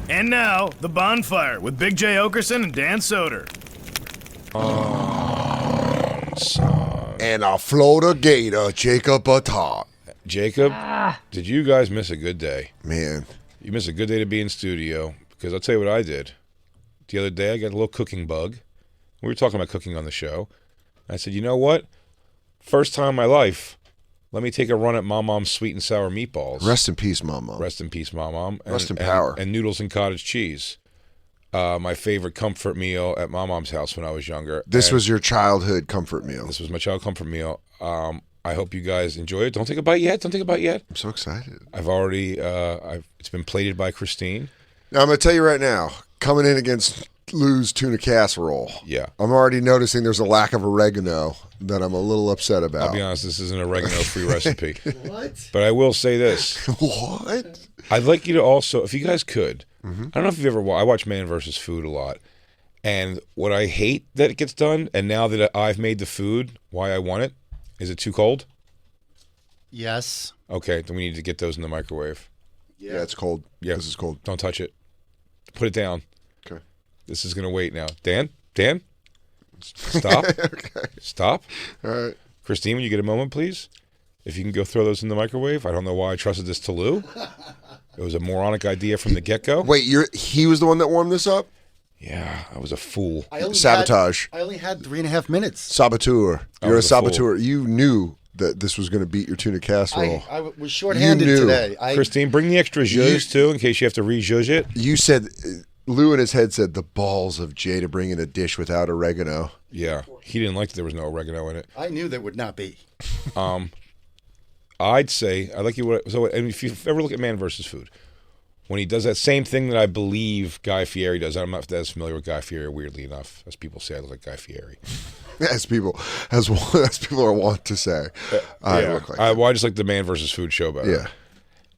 And now, the Bonfire with Big J. Okerson and Dan Soder. And a Florida Gator, Jacob Attar. Jacob, did you guys miss a good day? Man. You missed a good day to be in studio, because I'll tell you what I did. The other day, I got a little cooking bug. We were talking about cooking on the show. I said, you know what? First time in my life, let me take a run at Mom's sweet and sour meatballs. Rest in peace, Mom. Rest in peace, Mom. Rest in power. And noodles and cottage cheese. My favorite comfort meal at Mom's house when I was younger. This was your childhood comfort meal. This was my childhood comfort meal. I hope you guys enjoy it. Don't take a bite yet. I'm so excited. I've already, it's been plated by Christine. Now, I'm going to tell you right now, coming in against Lou's tuna casserole, yeah, I'm already noticing there's a lack of oregano that I'm a little upset about. I'll be honest, this is an oregano-free recipe. What? But I will say this. What? I'd like you to also, if you guys could, I don't know if you've ever, I watch Man vs. Food a lot, and what I hate that it gets done, and now that I've made the food, why I want it, is it too cold? Yes. Okay, then we need to get those in the microwave. Yeah, it's cold. Yeah. This is cold. Don't touch it. Put it down. Okay. This is going to wait now. Dan? Stop. Okay. Stop. All right. Christine, when you get a moment, please? If you can go throw those in the microwave. I don't know why I trusted this to Lou. It was a moronic idea from the get-go. Wait, he was the one that warmed this up? Yeah, I was a fool. Sabotage. I only had 3.5 minutes. Saboteur. I You're a was a fool. saboteur. You knew that this was going to beat your tuna casserole. I was shorthanded You knew. today. Christine, bring the extra zhuzh, too, in case you have to re-zhuzh it. You said, Lou in his head said, the balls of Jay to bring in a dish without oregano. Yeah, he didn't like that there was no oregano in it. I knew there would not be. I'd say, I like you. So, and if you ever look at Man vs. Food, when he does that same thing that I believe Guy Fieri does, I'm not as familiar with Guy Fieri, weirdly enough, as people say I look like Guy Fieri. As people are wont to say, I look like well, I just like the Man vs. Food show better. Yeah,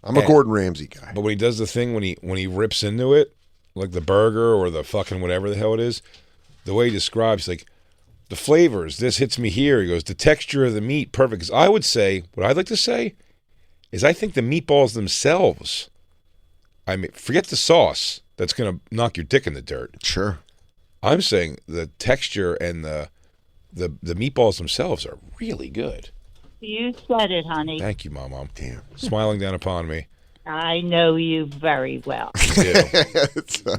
I'm a Gordon Ramsay guy. But when he does the thing, when he rips into it, like the burger or the fucking whatever the hell it is, the way he describes, like, the flavors, this hits me here. He goes, the texture of the meat, perfect. Because I would say, what I'd like to say is I think the meatballs themselves, I mean, forget the sauce that's going to knock your dick in the dirt. Sure. I'm saying the texture and the meatballs themselves are really good. You said it, honey. Thank you, Mom. Damn. Smiling down upon me. I know you very well. You do.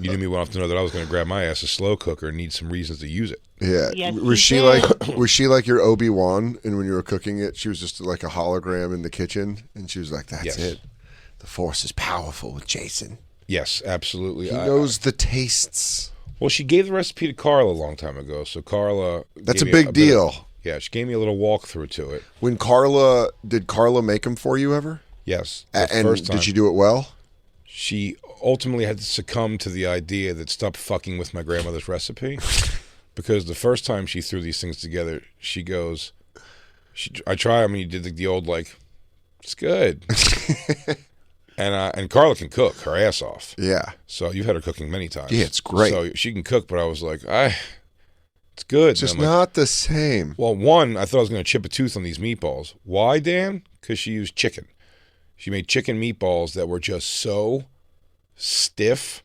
You knew me well enough to know that I was going to grab my ass a slow cooker and need some reasons to use it. Yeah. Yes, was she you like your Obi-Wan, and when you were cooking it, she was just like a hologram in the kitchen, and she was like, that's Yes. it. The Force is powerful with Jason. Yes, absolutely. He knows the tastes. Well, she gave the recipe to Carla a long time ago, so Carla... That's a gave me big deal. Yeah, she gave me a little walkthrough to it. Did Carla make them for you ever? Yes. And first time. did she do it well? She ultimately had to succumb to the idea that stop fucking with my grandmother's recipe. Because the first time she threw these things together, she goes... I try, I mean, you did the old, like, it's good. And Carla can cook her ass off. Yeah. So you've had her cooking many times. Yeah, it's great. So she can cook, but I was like, it's good. It's just And I'm like, not the same. well, one, I thought I was going to chip a tooth on these meatballs. Why, Dan? Because she used chicken. She made chicken meatballs that were just so stiff.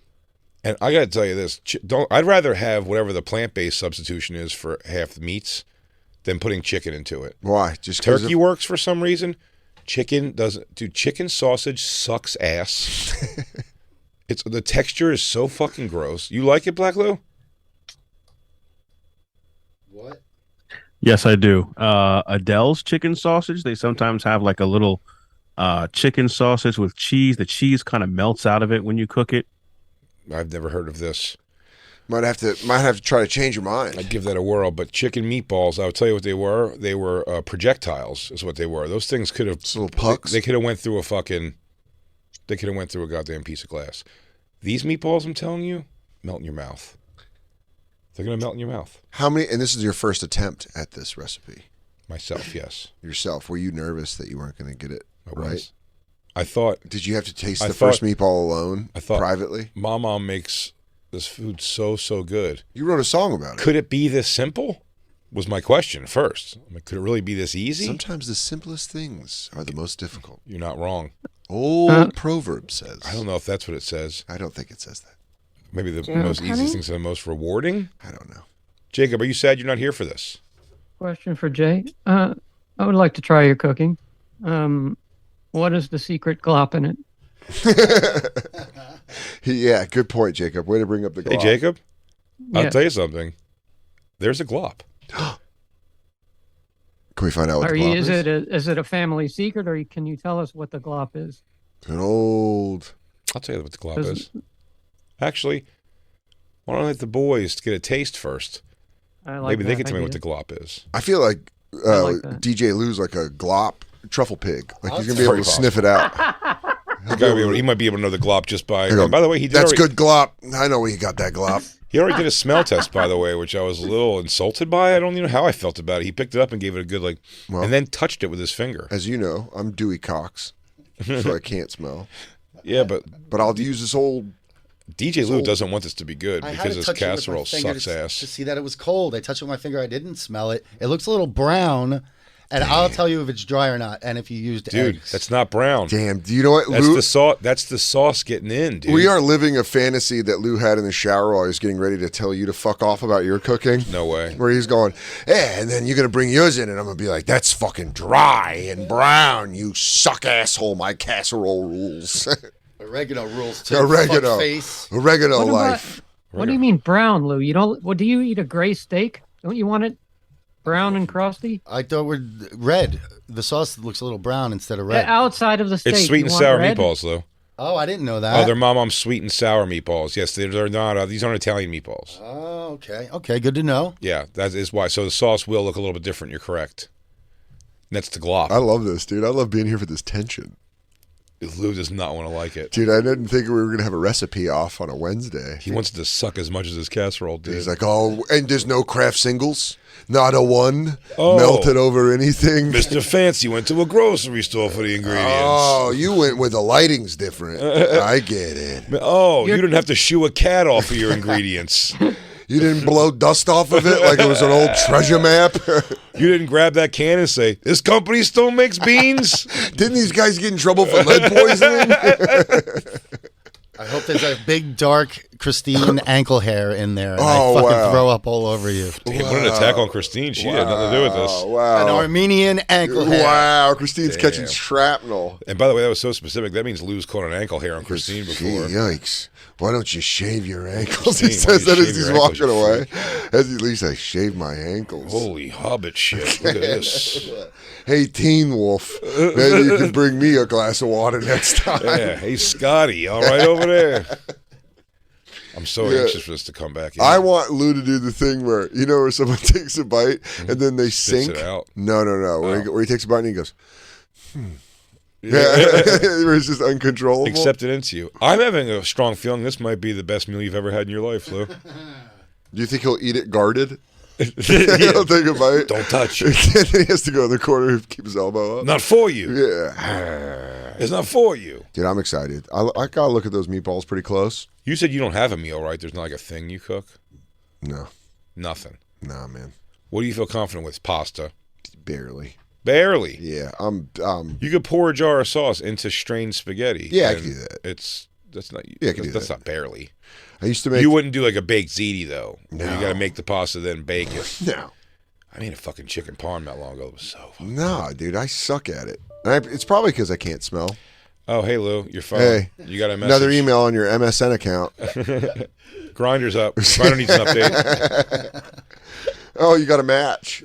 And I got to tell you this. I'd rather have whatever the plant-based substitution is for half the meats than putting chicken into it. Why? Just 'cause Turkey works for some reason. Chicken doesn't. Dude, chicken sausage sucks ass. The texture is so fucking gross. You like it, Black Lou? What? Yes, I do. Adele's chicken sausage. They sometimes have like a little chicken sausage with cheese. The cheese kind of melts out of it when you cook it. I've never heard of this. Might have to try to change your mind. I'd give that a whirl. But chicken meatballs, I'll tell you what they were. They were projectiles, is what they were. Those things could have Just little pucks. They could have went through a fucking. They could have went through a goddamn piece of glass. These meatballs, I'm telling you, melt in your mouth. They're gonna melt in your mouth. How many? And this is your first attempt at this recipe. Myself, yes. Yourself. Were you nervous that you weren't going to get it I right? was. I thought Did you have to taste I the thought- first meatball alone? I thought- privately. Mom makes this food so good. You wrote a song about it. Could it be this simple? Was my question first. I mean, could it really be this easy? Sometimes the simplest things are the most difficult. You're not wrong. Old proverb says. I don't know if that's what it says. I don't think it says that. Maybe the most easiest things are the most rewarding. I don't know. Jacob, are you sad you're not here for this? Question for Jay. I would like to try your cooking. What is the secret glop in it? Yeah, good point, Jacob. Way to bring up the glop. Hey, Jacob, I'll Yeah. tell you something. There's a glop. Can we find out what the glop Is it a family secret, or can you tell us what the glop is? An old. I'll tell you what the glop Does- is. Actually, why don't I let the boys get a taste first? I like Maybe they that can tell me what idea. the glop is. I feel like, like that. DJ Lou's like a glop truffle pig. Like he's gonna be Very able to sniff it out. He might be able to know the glop just by. There you go. By the way, he did That's already, good glop. I know where you got that glop. He already did a smell test, by the way, which I was a little insulted by. I don't even know how I felt about it. He picked it up and gave it a good Well, and then touched it with his finger. As you know, I'm Dewey Cox, so I can't smell. Yeah, but But I'll use this old. DJ Lou doesn't want this to be good I had because to his touch it with my casserole finger sucks to ass. see that it was cold. I touched it with my finger. I didn't smell it. It looks a little brown, and I'll tell you if it's dry or not. And if you used Dude, eggs. that's not brown. Damn. Do you know what, That's Lou? the sauce. That's the sauce getting in, dude. We are living a fantasy that Lou had in the shower while he was getting ready to tell you to fuck off about your cooking. No way. Where he's going, yeah, and then you're going to bring yours in, and I'm going to be like, that's fucking dry and brown, you suck asshole, my casserole rules. Oregano rules too. Oregano. Fuck face. Oregano What about- life. What do you mean brown, Lou? You don't. What do you eat? A gray steak? Don't you want it brown and crusty? I thought we're red. The sauce looks a little brown instead of red. Outside of the steak, It's sweet you and want sour red? meatballs, Lou. Oh, I didn't know Oh, that. they're Mom's sweet and sour meatballs. Yes, they're not. These aren't Italian meatballs. Oh, okay. Okay, good to know. Yeah, that is why. So the sauce will look a little bit different. You're correct. And that's the glop. I love this, dude. I love being here for this tension. Lou does not want to like it. Dude, I didn't think we were going to have a recipe off on a Wednesday. He wants it to suck as much as his casserole did. He's like, oh, and there's no craft singles? Not a one? Oh. Melted over anything? Mr. Fancy went to a grocery store for the ingredients. Oh, you went where the lighting's different. I get it. Oh, you didn't have to shoo a cat off of your ingredients. You didn't blow dust off of it like it was an old treasure map? You didn't grab that can and say, this company still makes beans? Didn't these guys get in trouble for lead poisoning? I hope there's a big, dark Christine ankle hair in there, and Oh, I fucking wow. throw up all over you. Damn, what an attack on Christine. She had nothing to do with this. Oh, wow. An Armenian ankle hair. Wow, Christine's Damn. catching shrapnel. And by the way, that was so specific. That means Lou's caught an ankle hair on Christine Gee, before. yikes. Why don't you shave your ankles? Christine, He why says don't that you as shave he's your ankles, walking you away. As at least I shave my ankles. Holy hobbit shit. Look at this. Hey, Teen Wolf, maybe you can bring me a glass of water next time. Yeah. Hey, Scotty. All right over there. I'm so Yeah. anxious for this to come back in. I want Lou to do the thing where, you know, where someone takes a bite and then they Spits sink. it out. No. Oh. Where he takes a bite and he goes, yeah, where it's just uncontrollable. Accept it into you. I'm having a strong feeling this might be the best meal you've ever had in your life, Lou. Do you think he'll eat it guarded? Yeah. He'll take a bite. Don't touch. And then he has to go in the corner and keep his elbow up. Not for you. Yeah. It's not for you. Dude, I'm excited. I gotta look at those meatballs pretty close. You said you don't have a meal, right? There's not like a thing you cook? No. Nothing. Nah, man. What do you feel confident with? Pasta? Barely. Barely. Yeah. You could pour a jar of sauce into strained spaghetti. Yeah, I and could do that. That's not. Yeah, I could do that's that. not barely. I used to make. You wouldn't do like a baked ziti though. No. You got to make the pasta then bake it. No. I made a fucking chicken parm not long ago. It was so fun. No, dude. I suck at it. It's probably because I can't smell. Oh, hey Lou, your phone. Hey. You got a message. Another email on your MSN account. Grinder's up. Grinder needs an update. Oh, you got a match.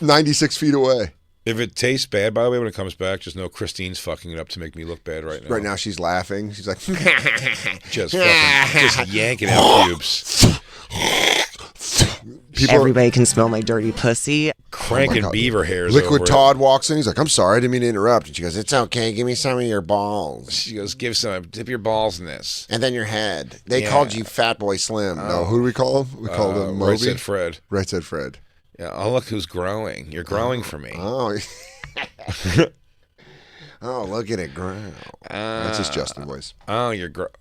96 feet away. If it tastes bad, by the way, when it comes back, just know Christine's fucking it up to make me look bad right now. Right now, she's laughing. She's like, Just yanking out pubes. people are Everybody can smell my dirty pussy. Cranking God. beaver hairs Liquid over Todd walks in. He's like, I'm sorry. I didn't mean to interrupt. And she goes, it's okay. Give me some of your balls. She goes, dip your balls in this. And then your head. They Yeah. called you Fat Boy Slim. No, who do we call him? We called him Moby. Right said Fred. Right said Fred. Yeah, oh, look who's growing. You're growing for me. Oh. Oh, look at it grow. That's his Justin voice. Oh,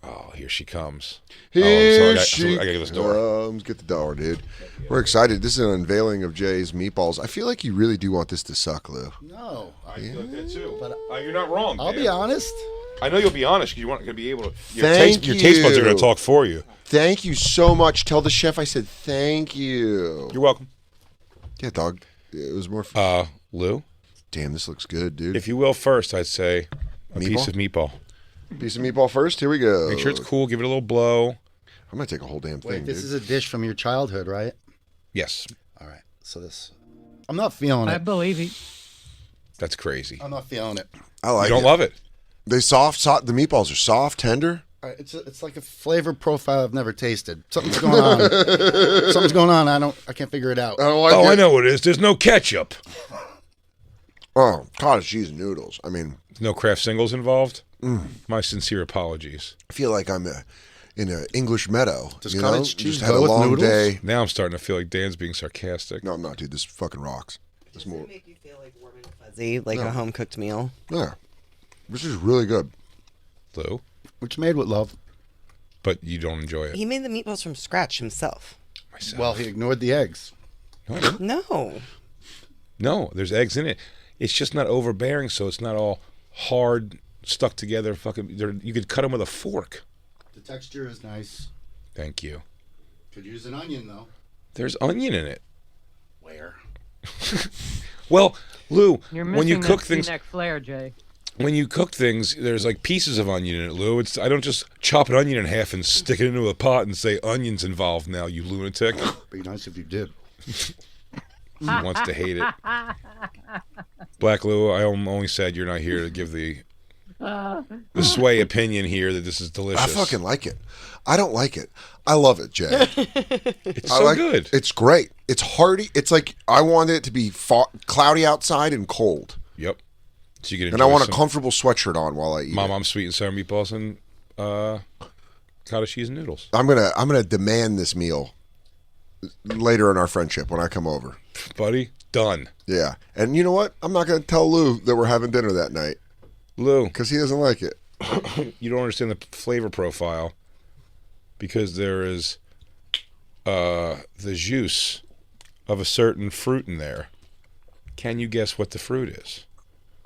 oh, here she comes. Here I she gotta get this door. comes. Get the door, dude. We're excited. This is an unveiling of Jay's meatballs. I feel like you really do want this to suck, Lou. No, I feel that too. But you're not wrong. I'll be honest. I know you'll be honest because you want to be able to. Your Thank your taste buds are going you. to talk for you. Thank you so much. Tell the chef I said thank you. You're welcome. Yeah, dog. It was more. Lou, Damn, this looks good, dude. if you will, first I'd say a Meatball? piece of meatball. Piece of meatball first. Here we go. Make sure it's cool. Give it a little blow. I'm gonna take a whole damn thing, Wait, this dude. is a dish from your childhood, right? Yes, All right. So this, I'm not feeling I it. believe he. that's crazy. I'm not feeling it. I like You don't it. love it. They soft. The meatballs are soft, tender. It's like a flavor profile I've never tasted. Something's going on. Something's going on. I can't figure it out. I don't like Oh, it. I know what it is. There's no ketchup. Oh, cottage cheese and noodles. I mean, No Kraft singles involved. My sincere apologies. I feel like I'm in an English meadow. Does you cottage know? cheese Just had go a with long noodles? day. Now I'm starting to feel like Dan's being sarcastic. No, I'm not, dude. This fucking rocks. This more. Make you feel like warm and fuzzy, like a home cooked meal. Yeah, this is really good. Lou, Which made with love. but you don't enjoy it. He made the meatballs from scratch himself. Myself. Well, he ignored the eggs. No, I didn't. No. No, there's eggs in it. It's just not overbearing, so it's not all hard, stuck together. Fucking, you could cut them with a fork. The texture is nice. Thank you. Could use an onion though. There's onion in it. Where? Well, Lou, You're missing when you cook that things, V-neck flare, Jay. when you cook things, there's like pieces of onion in it, Lou. I don't just chop an onion in half and stick it into a pot and say onions involved now, you lunatic. Be nice if you did. He wants to hate it. Black Lou, I am only sad you're not here to give the sway opinion here that this is delicious. I fucking like it. I don't like it. I love it, Jay. It's I so like, good. It's great. It's hearty. It's like I want it to be cloudy outside and cold, Yep. So you can and I enjoy want a some comfortable sweatshirt on while I eat. Mom, it. I'm sweet and sour meatballs and cottage cheese and noodles. I'm gonna demand this meal later in our friendship when I come over. Buddy, done. Yeah, and you know what? I'm not gonna tell Lou that we're having dinner that night Lou, because he doesn't like it. you don't understand the flavor profile because there is the juice of a certain fruit in there. Can you guess what the fruit is?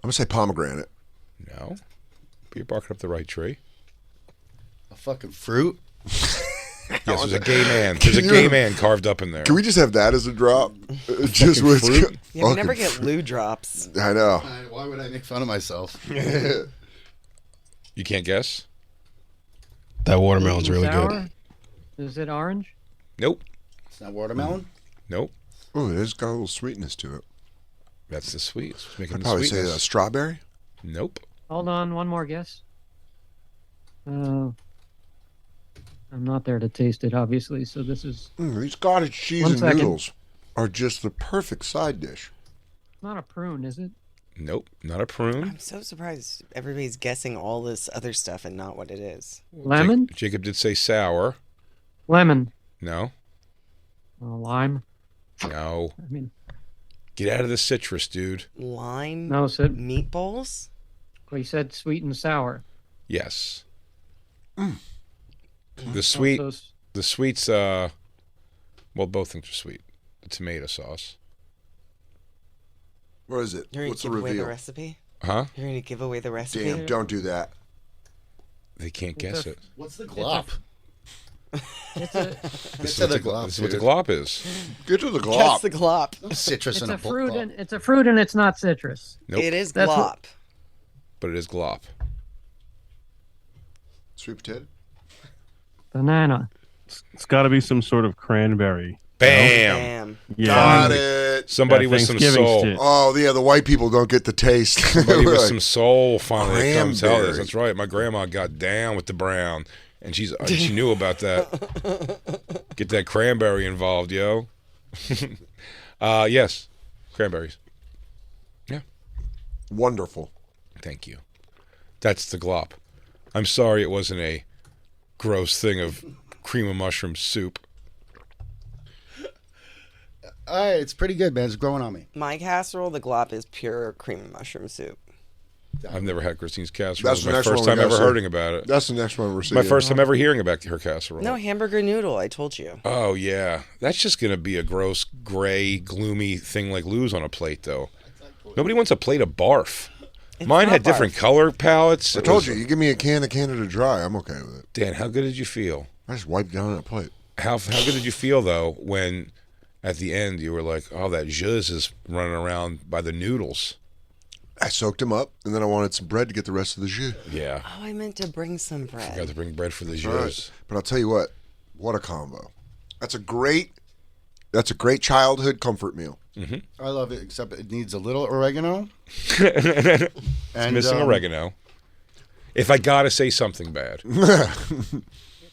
I'm gonna say pomegranate. No. But you're barking up the right tree. A fucking fruit. Yes, there's a gay man. There's a gay man carved up in there. Can we just have that as a drop? Just with fruit? Yeah, we fucking never get fruit. Lou drops. I know. Why would I make fun of myself? You can't guess? That watermelon's Sweet and really good. sour? Is it orange? Nope. It's not watermelon. Nope. Oh, it has got a little sweetness to it. That's the sweet. It's making I'd the probably say sweetness. strawberry. Nope. Hold on, one more guess. I'm not there to taste it, obviously, so this is These cottage cheese One and second. noodles are just the perfect side dish. not a prune, is it? Nope. Not a prune. I'm so surprised everybody's guessing all this other stuff and not what it is. Lemon? Jacob did say sour. Lemon. No. Lime. No. I mean, Get out of the citrus, dude. Lime no, so meatballs? we said sweet and sour. Yes. The sweet, Also, the sweets. Well, both things are sweet. The tomato sauce. What is it? You're going What's to the give away the reveal? recipe? Huh? You're going to give away the recipe? Damn, don't do that. They can't guess it. What's the glop? it's a This to is, the what glop, this is what the dude. glop is. Get to the Guess glop. the glop. Citrus it's in a a fruit glop. and it's a fruit and it's not citrus. Nope. It is That's glop. what- But it is glop. Sweet potato. Banana. It's got to be some sort of cranberry. Bam. Damn. Yeah. Got it. Somebody That with some Thanksgiving soul. shit. Oh yeah, the white people don't get the taste. Somebody with Like, some soul finally that comes out of this. Cranberry. That's right. My grandma got down with the brown, and she knew about that. Get that cranberry involved, yo. Yes, cranberries. Wonderful. Thank you. That's the glop. I'm sorry it wasn't a gross thing of cream of mushroom soup. All right, it's pretty good, man. It's growing on me. My casserole, the glop is pure cream and mushroom soup. I've never had Christine's casserole. That's It's the my next first one we time ever gotta see. hearing about it. That's the next one we're seeing. My first time ever hearing about her casserole. No, hamburger noodle, I told you. Oh, yeah. That's just going to be a gross, gray, gloomy thing like Lou's on a plate, though. Nobody wants a plate of barf. Mine not had different color palettes. I told you, you give me a can of Canada Dry, I'm okay with it. Dan, how good did you feel? I just wiped down that plate. How good did you feel though when at the end you were like, oh, that zhuzh is running around by the noodles? I soaked them up, and then I wanted some bread to get the rest of the jus. Yeah. Oh, I meant to bring some bread. Forgot to bring bread for the zhuzh. Right. But I'll tell you what a combo. That's a great childhood comfort meal. Mm-hmm. I love it, except it needs a little oregano. It's missing oregano. If I gotta say something bad,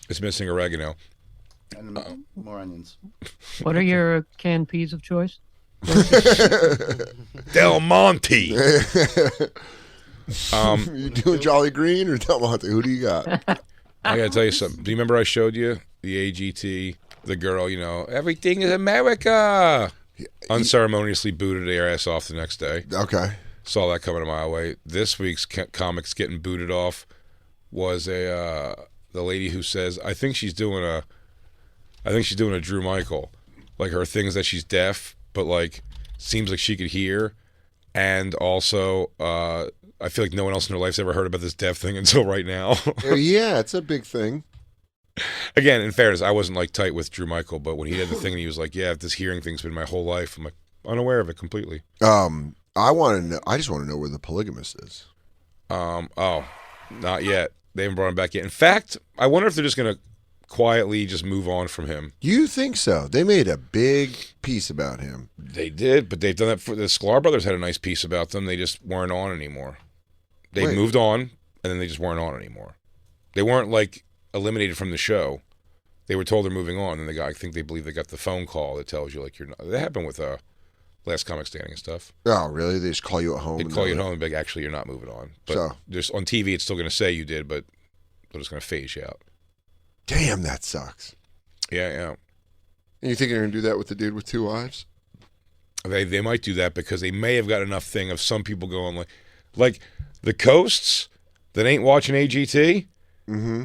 it's missing oregano. And more onions. What are your canned peas of choice? Del Monte. You doing Jolly Green or Del Monte? Who do you got? I gotta tell you something. Do you remember I showed you the AGT, the girl, everything is America, unceremoniously booted her ass off the next day? Okay. Saw that coming a mile away. This week's comics getting booted off was the lady who says, I think she's doing a Drew Michael. Like her things that she's deaf, but like seems like she could hear. And also, I feel like no one else in her life's ever heard about this deaf thing until right now. Yeah, it's a big thing. Again, in fairness, I wasn't like tight with Drew Michael, but when he did the thing and he was like, yeah, this hearing thing's been my whole life, I'm like unaware of it completely. I want to know. I just want to know where the polygamist is. Oh, not yet. They haven't brought him back yet. In fact, I wonder if they're just gonna quietly just move on from him. You think so? They made a big piece about him. They did, but they've done that for the Sklar brothers had a nice piece about them. They just weren't on anymore. They moved on, and then they just weren't on anymore. They weren't like eliminated from the show. They were told they're moving on, and I think they believe they got the phone call that tells you like you're not. That happened with Last Comic Standing and stuff. Oh, really? They just call you at home? They call you at home and be like, actually, you're not moving on. But just on TV, it's still going to say you did, but they're just going to phase you out. Damn, that sucks. Yeah. And you think they're going to do that with the dude with 2 wives? They might do that because they may have got enough thing of some people going like the coasts that ain't watching AGT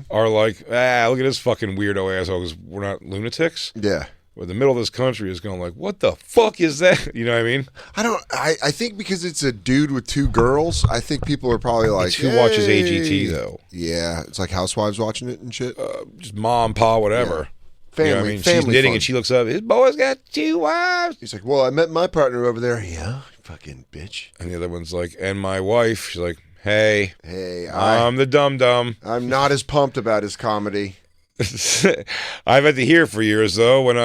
are like, look at this fucking weirdo asshole because we're not lunatics. Yeah. Where the middle of this country is going like, what the fuck is that? You know what I mean? I think because it's a dude with 2 girls, I think people are probably like, who watches AGT though? Yeah, it's like housewives watching it and shit. Just mom, pa, whatever. Yeah. Family, you know what I mean? family She's knitting fun. and she looks up. His boy's got 2 wives. He's like, well, I met my partner over there. Yeah, fucking bitch. And the other one's like, and my wife. She's like, hey, I'm the dum-dum. I'm not as pumped about his comedy. I've had to hear for years, though, when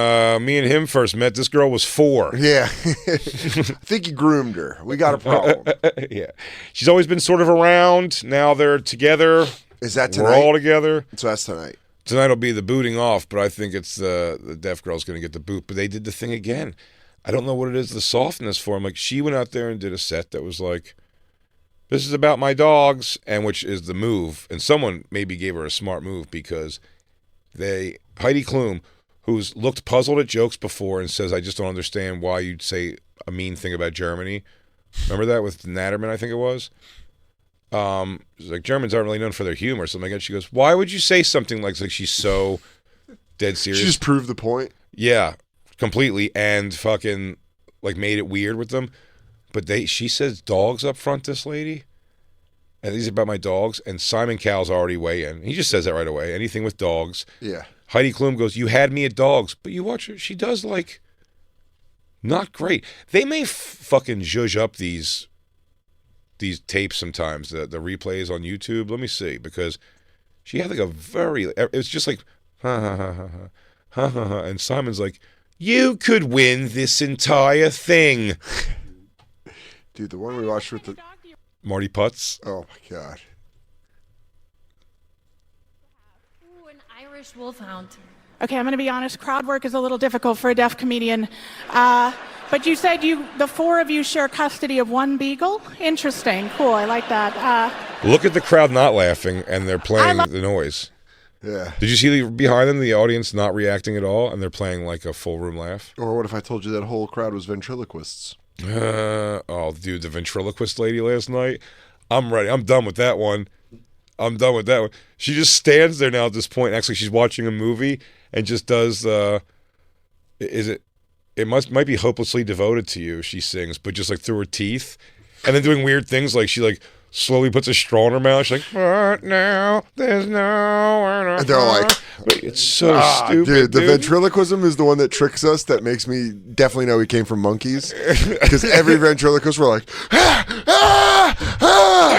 me and him first met, this girl was 4. Yeah. I think you groomed her. We got a problem. Yeah. She's always been sort of around. Now they're together. Is that tonight? We're all together. So that's tonight. Tonight will be the booting off, but I think it's the deaf girl's going to get the boot. But they did the thing again. I don't know what it is, the softness for him. Like, she went out there and did a set that was like, this is about my dogs, and which is the move. And someone maybe gave her a smart move because Heidi Klum, who's looked puzzled at jokes before and says, I just don't understand why you'd say a mean thing about Germany. Remember that with Natterman, I think it was? She's like, Germans aren't really known for their humor. Something like that. She goes, why would you say something like she's so dead serious? She just proved the point. Yeah, completely. And fucking like made it weird with them. But she says dogs up front, this lady. And these are about my dogs. And Simon Cowell's already way in. He just says that right away. Anything with dogs. Yeah. Heidi Klum goes, you had me at dogs. But you watch her. She does like not great. They may fucking zhuzh up these tapes sometimes, the replays on YouTube. Let me see. Because she had like a very, it's just like, ha ha ha ha ha ha ha. And Simon's like, you could win this entire thing. Dude, the one we watched with the Marty Putz. Oh my god. Ooh, an Irish wolfhound. Okay, I'm going to be honest. Crowd work is a little difficult for a deaf comedian. But you said the 4 of you share custody of 1 beagle? Interesting. Cool. I like that. Look at the crowd not laughing, and they're playing the noise. Yeah. Did you see behind them, the audience not reacting at all, and they're playing like a full room laugh? Or what if I told you that whole crowd was ventriloquists? Oh, dude, the ventriloquist lady last night. I'm ready. I'm done with that one. She just stands there now at this point. Actually, she's watching a movie and just does. It might be hopelessly devoted to you. She sings, but just like through her teeth, and then doing weird things like she like slowly puts a straw in her mouth. She's like, "But now there's no." And they're like, it's so stupid, dude. The ventriloquism is the one that tricks us. That makes me definitely know he came from monkeys. Because every ventriloquist were like, their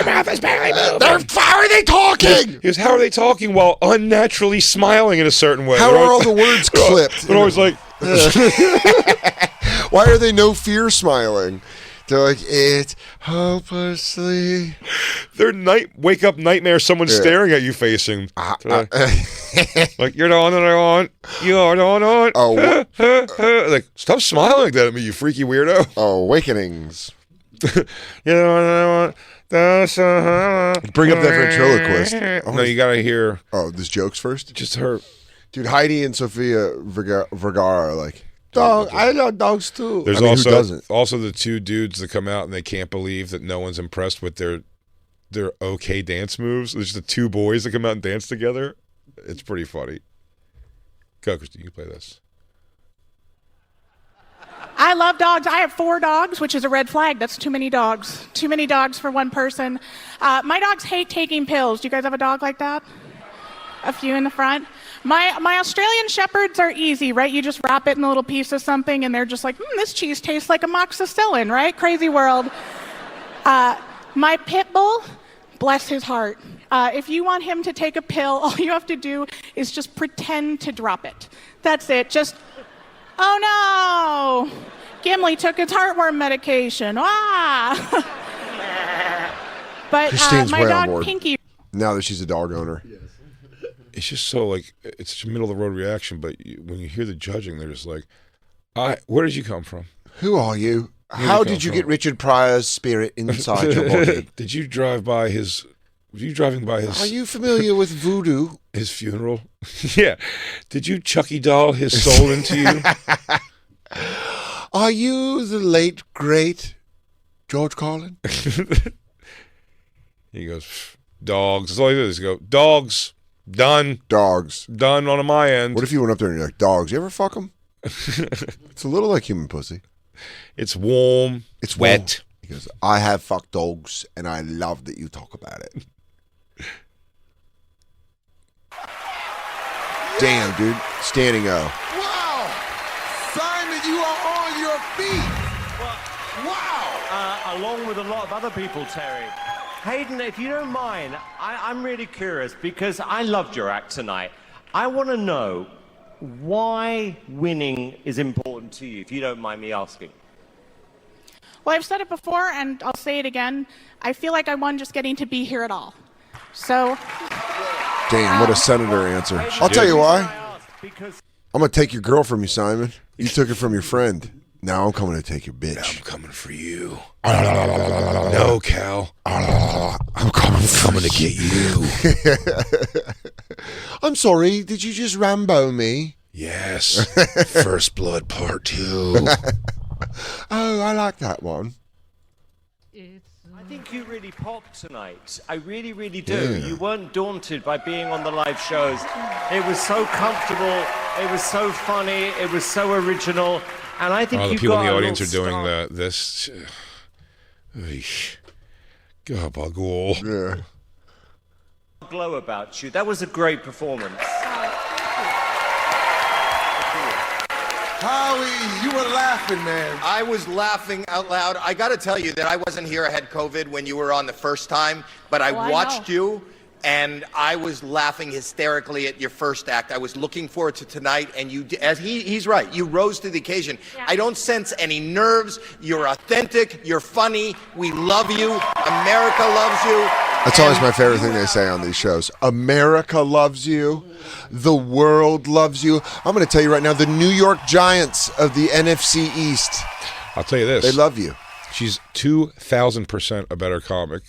mouth is barely moving. How are they talking? He goes, how are they talking while unnaturally smiling in a certain way? How are all the words clipped? They're always like, why are they no fear smiling? They're like, it's hopelessly. They're wake up nightmare. Someone staring at you facing. Like, you're the one that I want. You're the one I want. Oh, like, stop smiling like that at me, you freaky weirdo. Awakenings. You're the one that I want. Bring up that ventriloquist. No, you gotta hear. Oh, this joke's first? Just her. Dude, Heidi and Sofia Vergara are like, dog, I love dogs too. There's who doesn't? also the two dudes that come out and they can't believe that no one's impressed with their okay dance moves. There's the two boys that come out and dance together. It's pretty funny. Go, Christy, you can play this. I love dogs. I have 4 dogs, which is a red flag. That's too many dogs. Too many dogs for one person. My dogs hate taking pills. Do you guys have a dog like that? A few in the front. My Australian Shepherds are easy, right? You just wrap it in a little piece of something, and they're just like, this cheese tastes like amoxicillin, right? Crazy world. My pit bull, bless his heart. If you want him to take a pill, all you have to do is just pretend to drop it. That's it. Just, oh no, Gimli took his heartworm medication. Ah! But my dog Pinky. Now that she's a dog owner. It's just so like it's such a middle of the road reaction, but when you hear the judging, they're just like, where did you come from? Who are you? How did you get Richard Pryor's spirit inside your body? Did you drive by his? Were you driving by his? Are you familiar with voodoo? His funeral? Yeah. Did you Chucky doll his soul into you? Are you the late great George Carlin? He goes, dogs. That's all he does. He go, dogs. Done. Dogs. Done on my end. What if you went up there and you're like, dogs, you ever fuck them? It's a little like human pussy. It's warm. It's wet. Warm. He goes, I have fucked dogs, and I love that you talk about it. Damn, dude. Standing O. Wow. Simon, you are on your feet. Wow. Along with a lot of other people, Terry. Hayden, if you don't mind, I'm really curious because I loved your act tonight. I want to know why winning is important to you, if you don't mind me asking. Well, I've said it before, and I'll say it again. I feel like I won just getting to be here at all. So... Damn, what a senator answer. I'll tell you why. I'm going to take your girl from you, Simon. You took it from your friend. Now I'm coming to take your bitch. Now I'm coming for you. No, Cal. I'm coming to get you. I'm sorry, did you just Rambo me? Yes. First Blood Part 2. Oh, I like that one. I think you really popped tonight. I really, really do. Yeah. You weren't daunted by being on the live shows. It was so comfortable. It was so funny. It was so original. And I think the people in the audience are doing this. Gabagool. Yeah. Glow about you. That was a great performance. Howie, you were laughing, man. I was laughing out loud. I got to tell you that I wasn't here. I had COVID when you were on the first time, but I watched you, and I was laughing hysterically at your first act. I was looking forward to tonight, and you, as he's right, you rose to the occasion. Yeah. I don't sense any nerves. You're authentic. You're funny. We love you. America loves you. That's always my favorite thing they say on these shows. America loves you. The world loves you. I'm going to tell you right now, the New York Giants of the NFC East. I'll tell you this. They love you. She's 2,000% a better comic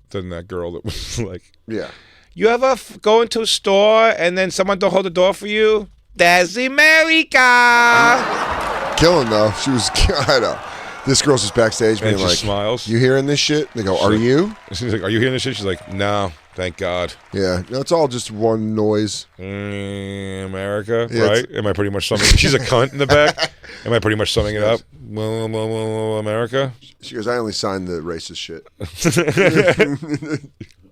than that girl that was like, yeah. You ever go into a store and then someone don't hold the door for you? That's America. Killing though. She was, I know. This girl's just backstage being like, smiles. You hearing this shit? They go, are you? She's like, are you hearing this shit? She's like, no, thank God. Yeah, no, it's all just one noise. America, yeah, right? Am I pretty much summing? She's a cunt in the back. Am I pretty much summing it up? America? She goes, I only signed the racist shit.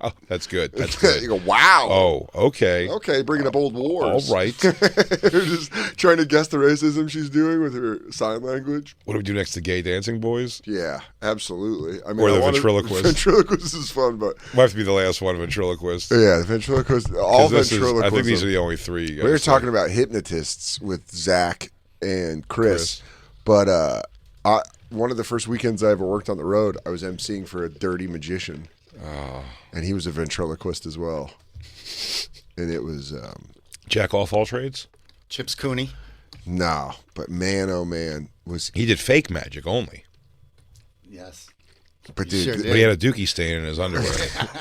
Oh, that's good. That's good. You go, wow. Oh, okay. Okay, bringing up old wars. All right. Just trying to guess the racism she's doing with her sign language. What do we do next? The gay dancing boys? Yeah, absolutely. I mean, or the ventriloquist. Ventriloquist is fun, but might have to be the last one, ventriloquist. Yeah, the ventriloquist. All ventriloquists. I think these are the only three. We were talking about hypnotists with Zach and Chris. But one of the first weekends I ever worked on the road, I was emceeing for a dirty magician. Oh. And he was a ventriloquist as well. And it was... Jack off all trades? Chips Cooney? No, but man, oh man. He did fake magic only. Yes. But dude, Sure but he had a dookie stain in his underwear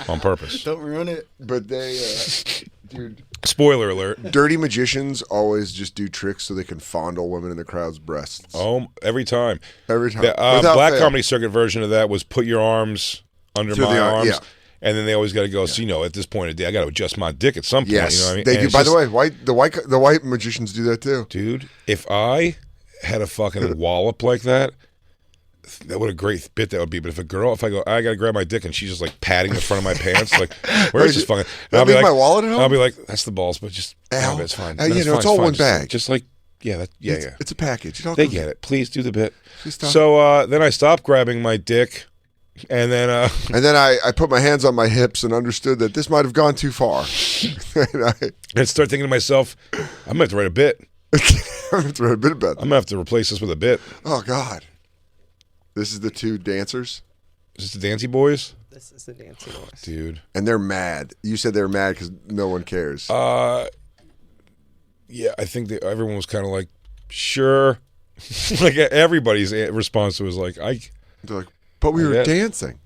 on purpose. Don't ruin it. But they... dude... Spoiler alert. Dirty magicians always just do tricks so they can fondle women in the crowd's breasts. Oh, every time. Every time. The Black Comedy Circuit version of that was put your arms under my arms. Yeah. And then they always got to go, so, you know, at this point of the day, I got to adjust my dick at some point. Yes, You know what I mean? they And do. By the way, the white magicians do that too. Dude, if I had a fucking wallop like that, what a great bit that would be. But if a girl, if I go, I got to grab my dick, and she's just like patting the front of my pants, like, where is this fucking... And I'll be like, my wallet at home? I'll be like, that's the balls, but just, no, it's fine. No, you know, it's fine, all fine. one Just bag. Just like, yeah, yeah. It's a package. They get it. Please do the bit. So then I stopped grabbing my dick. And then I put my hands on my hips and understood that this might have gone too far. and start thinking to myself, I'm going to have to write a bit. I'm going to have to write a bit about that. I'm going to have to replace this with a bit. Oh, God. This is the two dancers? Is this the Dancy Boys? This is the Dancy Boys. Dude. And they're mad. You said they're mad because no one cares. Yeah, I think that everyone was kind of like, sure. Like everybody's response was like, They're like, but we were dancing.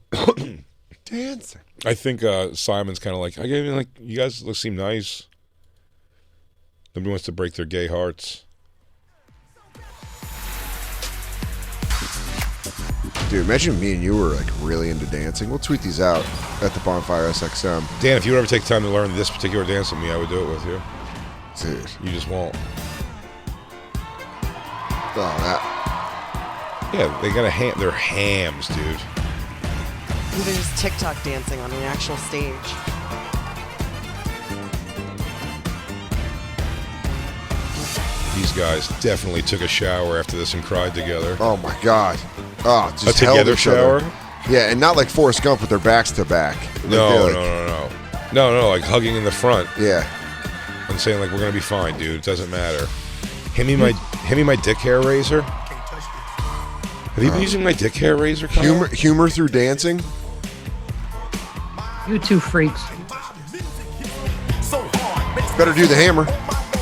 Dancing. I think Simon's kind of like, you guys seem nice. Nobody wants to break their gay hearts. Dude, imagine me and you were like really into dancing. We'll tweet these out at the Bonfire SXM. Dan, if you would ever take time to learn this particular dance with me, I would do it with you. Dude. You just won't. Oh, that. Yeah, they got they're hams, dude. There's TikTok dancing on an actual stage. These guys definitely took a shower after this and cried together. Oh my God. Oh, just a held together each shower? other. Yeah, and not like Forrest Gump with their backs to back. No, like hugging in the front. Yeah. And saying like, we're gonna be fine, dude. It doesn't matter. Hand me my dick hair razor. Have you been using my dick hair razor? Kyle? Humor through dancing. You two freaks. Better do the hammer.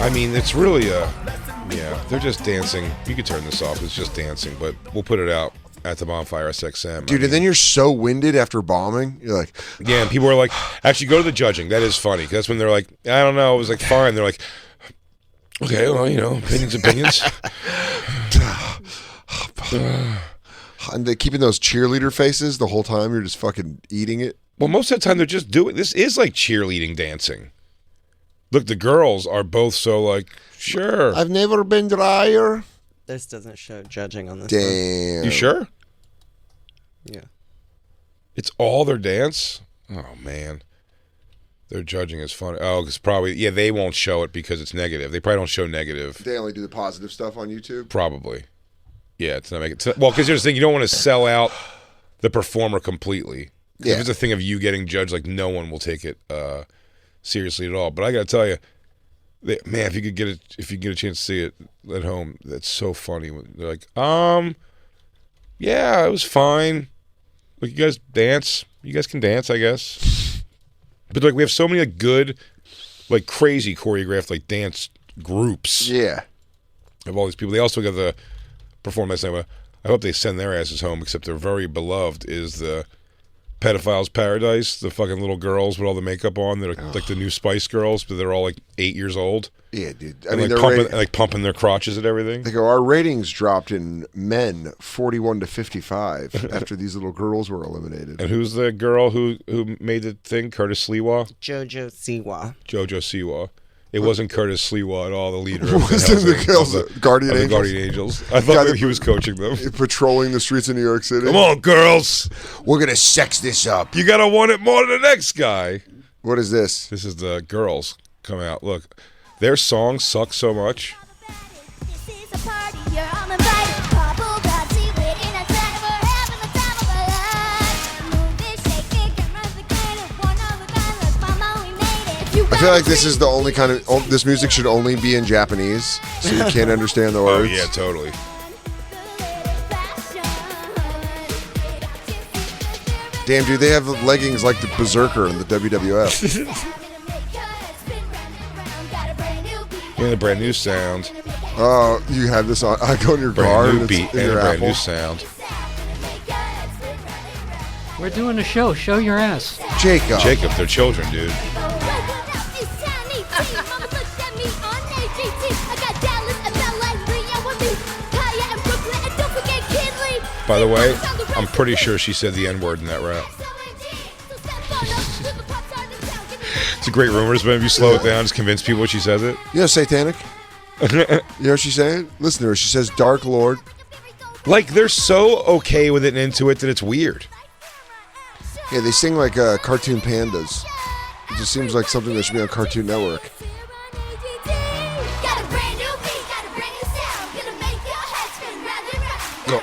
I mean, it's really yeah, they're just dancing. You could turn this off. It's just dancing, but we'll put it out at the Bonfire SXM. Dude, and then you're so winded after bombing. You're like... Yeah, and people are like, actually, go to the judging. That is funny. 'Cause that's when they're like, I don't know. It was like, fine. They're like, okay, well, you know, opinions. And they keeping those cheerleader faces the whole time. You're just fucking eating it. Well, most of the time they're just doing... This is like cheerleading dancing. Look, the girls are both so like, sure. I've never been drier. This doesn't show judging on this. Damn. You sure? Yeah. It's all their dance? Oh, man. Their judging is funny. Oh, because probably, yeah, they won't show it because it's negative. They probably don't show negative. They only do the positive stuff on YouTube? Probably. Yeah, it's not making it. Well, because here's the thing, you don't want to sell out the performer completely. Yeah. If it's a thing of you getting judged, like no one will take it seriously at all. But I got to tell you, man, if you get a chance to see it at home, that's so funny. They're like, yeah, it was fine. Like, you guys dance. You guys can dance, I guess. But like, we have so many like good, like crazy choreographed like dance groups. Yeah. Of all these people, they also got the performance. I hope they send their asses home. Except they're very beloved. Is the Pedophiles Paradise, the fucking little girls with all the makeup on. They're like the new Spice Girls, but they're all like 8 years old. Yeah, dude. I mean, they're pumping their crotches and everything. They go, our ratings dropped in men 41 to 55 after these little girls were eliminated. And who's the girl who made the thing? Curtis Sliwa? JoJo Siwa. JoJo Siwa. It wasn't Curtis Sliwa at all, the leader of the Guardian Angels. Guardian Angels. I thought maybe he was coaching them. Patrolling the streets of New York City. Come on, girls. We're going to sex this up. You got to want it more than the next guy. What is this? This is the girls coming out. Look, their song sucks so much. I feel like this is the only kind of this music should only be in Japanese, so you can't understand the words. Oh yeah, totally. Damn, dude, they have leggings like the Berserker in the WWF. In a brand new sound. Oh, you have this on. I go in your car Brand new and beat it's in and a your brand Apple. new sound. We're doing a show. Show your ass. Jacob, they're children, dude. By the way, I'm pretty sure she said the N-word in that rap. It's a great rumors, but if you slow it down, just convince people she says it. You know, satanic. You know what she's saying? Listen to her. She says, "Dark Lord." Like they're so okay with it and into it that it's weird. Yeah, they sing like cartoon pandas. It just seems like something that should be on Cartoon Network. Go,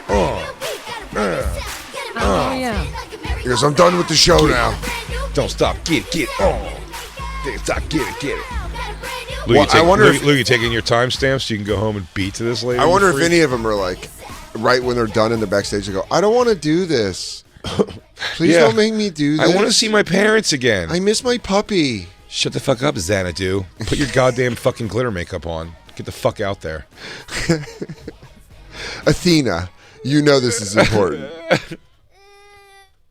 Oh, yeah. He goes, "I'm done with the show now." Don't stop. Get it. Oh. Stop. Get it. Well, I wonder if you taking your timestamps so you can go home and beat to this later. I wonder if any of them are like, right when they're done in the backstage, they go, "I don't want to do this. Please don't make me do this. I want to see my parents again. I miss my puppy." Shut the fuck up, Xanadu. Put your goddamn fucking glitter makeup on. Get the fuck out there. Athena, you know this is important.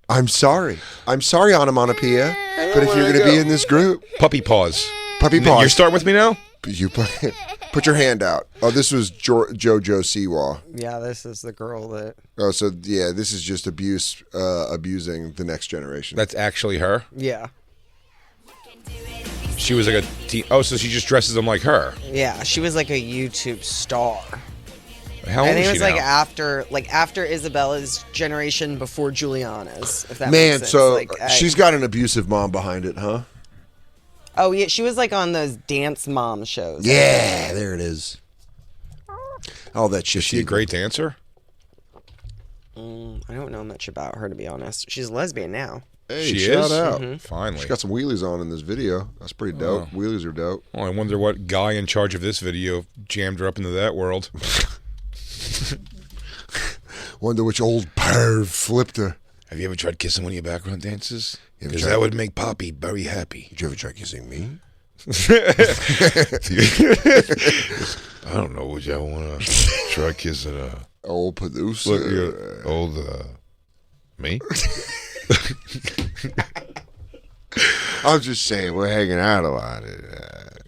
I'm sorry, onomatopoeia. But if you're going to be in this group, puppy paws. You're starting with me now. You put your hand out. Oh, this was JoJo Siwa. Yeah, this is the girl that. Oh, so yeah, this is just abusing the next generation. That's actually her. Yeah. She was like a teen. Oh, so she just dresses them like her. Yeah, she was like a YouTube star. How old I think is it she was now? like after Isabella's generation, before Juliana's. If that Man, makes sense. so Like, she's got an abusive mom behind it, huh? Oh yeah, she was like on those dance mom shows. Yeah, there it is. All that shit. Is she a great dancer? I don't know much about her, to be honest. She's a lesbian now. Hey, She shout is? out. Finally. She got some wheelies on in this video. That's pretty dope. Oh. Wheelies are dope. Oh, I wonder what guy in charge of this video jammed her up into that world. Wonder which old perv flipped her. Have you ever tried kissing one of your background dancers? You ever Because tried- that would make Poppy very happy. Did you ever try kissing me? I don't know. Would y'all want to try kissing old producer? Look, old me? I'm just saying, we're hanging out a lot.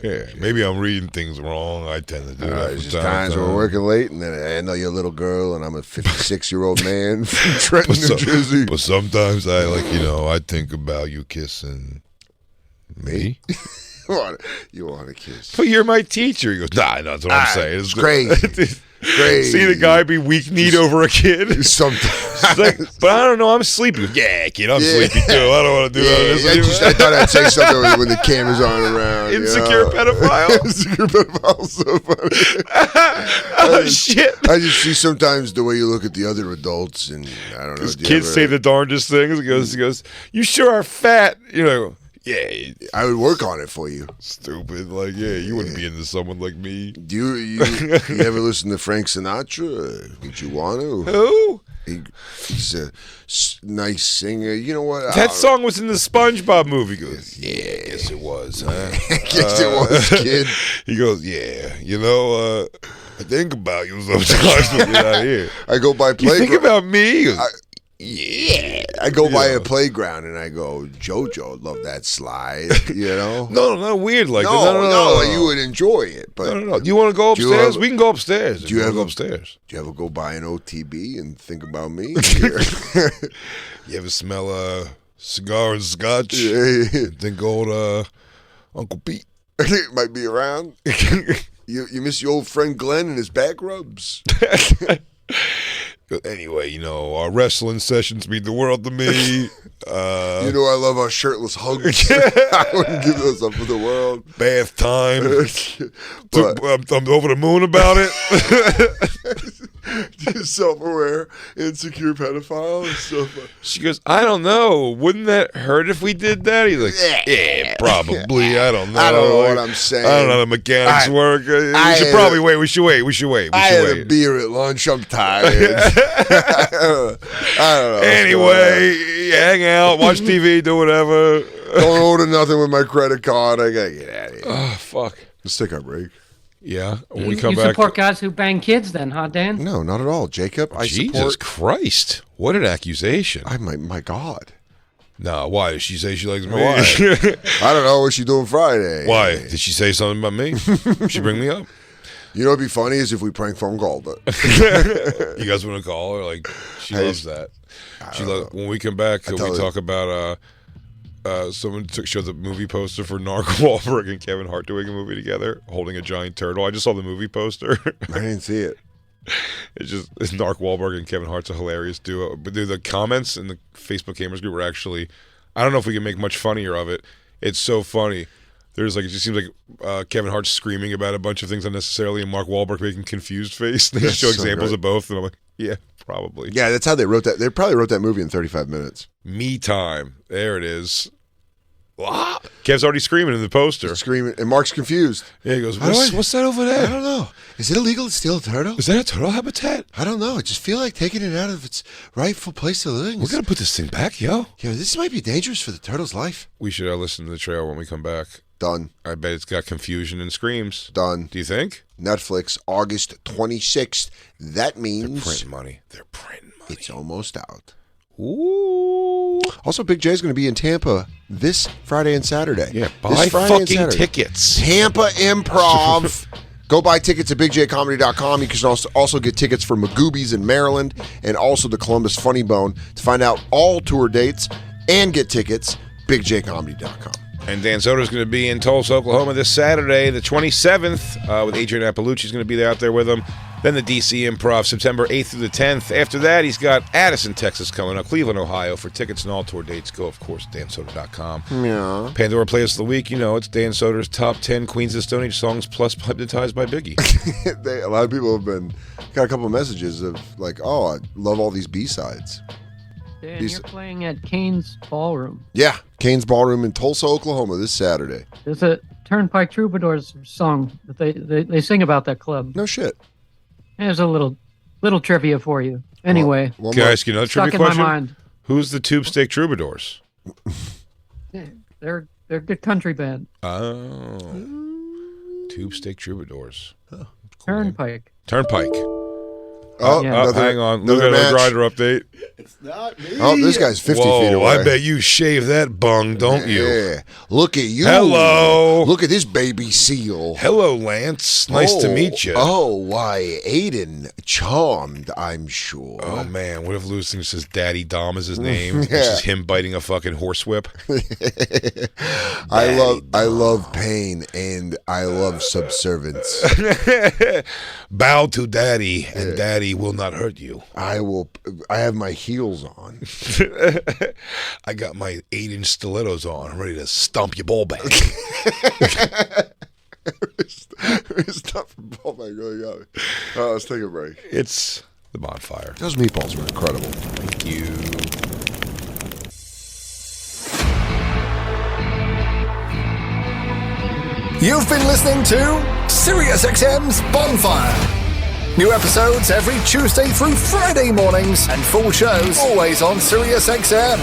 Yeah, maybe I'm reading things wrong. I tend to do that It's from just time to times we're time. working late, and then I know you're a little girl, and I'm a 56-year-old man from Trenton, New Jersey. But sometimes I think about you kissing me. You want to kiss? But you're my teacher. He goes, nah, that's what I'm saying. It's crazy. Crazy. See the guy be weak-kneed over a kid? Sometimes. Like, but I don't know. I'm sleepy. He goes, yeah, kid, I'm sleepy too. I don't want to do this. I thought I'd say something when the cameras aren't around. Insecure pedophile? Insecure pedophile. So funny. Oh, shit. I just see sometimes the way you look at the other adults, and I don't know. Kids say the darndest things. He goes, you sure are fat. Yeah, I would work on it for you. Stupid. Like, yeah, you wouldn't be into someone like me. Do you ever listen to Frank Sinatra? Would you want to? Who? He's a nice singer. You know what? That song was in the SpongeBob movie. He goes, yeah, I guess it was, huh? Guess it was, kid. He goes, yeah, I think about you sometimes when you're not here. I go by You playground. think about me? He goes, Yeah. I go by a playground and I go, JoJo, love that slide, No, not weird like that. No, you would enjoy it. But No. Do you want to go upstairs? We can go upstairs. Do you ever go upstars? Do you ever go buy an OTB and think about me? You ever smell a cigar and scotch? Yeah. And think old Uncle Pete? It might be around. You miss your old friend Glenn and his back rubs. Anyway, our wrestling sessions mean the world to me. I love our shirtless hugs. I wouldn't give those up for the world. Bath time. I'm over the moon about it. Self-aware, insecure pedophile and stuff. She goes, I don't know. Wouldn't that hurt if we did that? He's like, yeah, probably. I don't know. I don't know what I'm saying. I don't know how the mechanics work. We should wait. I had a beer at lunch. I'm tired. I don't know. Anyway, hang out, watch TV, do whatever. Don't order nothing with my credit card. I gotta get out of here. Oh, fuck. Let's take our break. Yeah. When You we come back. support guys who bang kids then, huh, Dan? No, not at all, Jacob. Jesus Christ. What an accusation. My God. No, why? Did she say she likes me? Why? I don't know what she doing Friday. Why? Did she say something about me? She bring me up? You know what'd be funny is if we prank phone called her. You guys want to call her? Like, she loves that. When we come back, we talk about someone showed the movie poster for Mark Wahlberg and Kevin Hart doing a movie together, holding a giant turtle. I just saw the movie poster. I didn't see it. It's Mark Wahlberg and Kevin Hart's a hilarious duo. But the comments in the Facebook Gamers group were actually, I don't know if we can make much funnier of it. It's so funny. There's it just seems like Kevin Hart's screaming about a bunch of things unnecessarily, and Mark Wahlberg making confused face. They show examples of both, and I'm like, yeah, probably. Yeah, that's how they wrote that. They probably wrote that movie in 35 minutes. Me time. There it is. Kev's already screaming in the poster. Screaming, and Mark's confused. Yeah, he goes, what's that over there? I don't know. Is it illegal to steal a turtle? Is that a turtle habitat? I don't know. I just feel like taking it out of its rightful place of living. We're going to put this thing back, yo. Yo, this might be dangerous for the turtle's life. We should listen to the trailer when we come back. Done. I bet it's got confusion and screams. Done. Do you think? Netflix, August 26th. That means... They're printing money. It's almost out. Ooh. Also, Big J's going to be in Tampa this Friday and Saturday. Yeah, buy fucking tickets. Tampa Improv. Go buy tickets at bigjcomedy.com. You can also get tickets for Magoobies in Maryland and also the Columbus Funny Bone. To find out all tour dates and get tickets, bigjcomedy.com. And Dan Soder's going to be in Tulsa, Oklahoma this Saturday, the 27th, with Adrian Appalucci's going to be out there with him. Then the DC Improv, September 8th through the 10th. After that, he's got Addison, Texas coming up, Cleveland, Ohio. For tickets and all tour dates, go, of course, dansoder.com. Yeah. Pandora Playlist of the Week, it's Dan Soder's top 10 Queens of the Stone Age songs plus Hypnotized by Biggie. A lot of people have got a couple of messages of like, oh, I love all these B-sides. Dan, you're playing at Kane's Ballroom. Yeah, Kane's Ballroom in Tulsa, Oklahoma this Saturday. There's a Turnpike Troubadours song that they sing about that club. No shit. There's a little trivia for you. Anyway. Can I ask you another trivia question? Stuck in my mind. Who's the Tube Steak Troubadours? Yeah, they're a good country band. Oh. Tube Steak Troubadours. Oh, cool Turnpike. Hang on. Look at the grinder update. It's not me. Oh, this guy's 50 feet away. I bet you shave that bung, don't you? Yeah. Look at you. Hello. Look at this baby seal. Hello, Lance. Nice to meet you. Oh, why, Aiden. Charmed, I'm sure. Oh, man. What if Lewis thinks his Daddy Dom is his name? This is him biting a fucking horsewhip. I love pain, and I love subservience. Bow to Daddy, and Daddy will not hurt you. I have my heels on. I got my 8-inch stilettos on. I'm ready to stomp your ball back. Stop for ball back. Really got me. Let's take a break. It's the Bonfire. Those meatballs were incredible. Thank you. You've been listening to SiriusXM's Bonfire. New episodes every Tuesday through Friday mornings and full shows always on SiriusXM.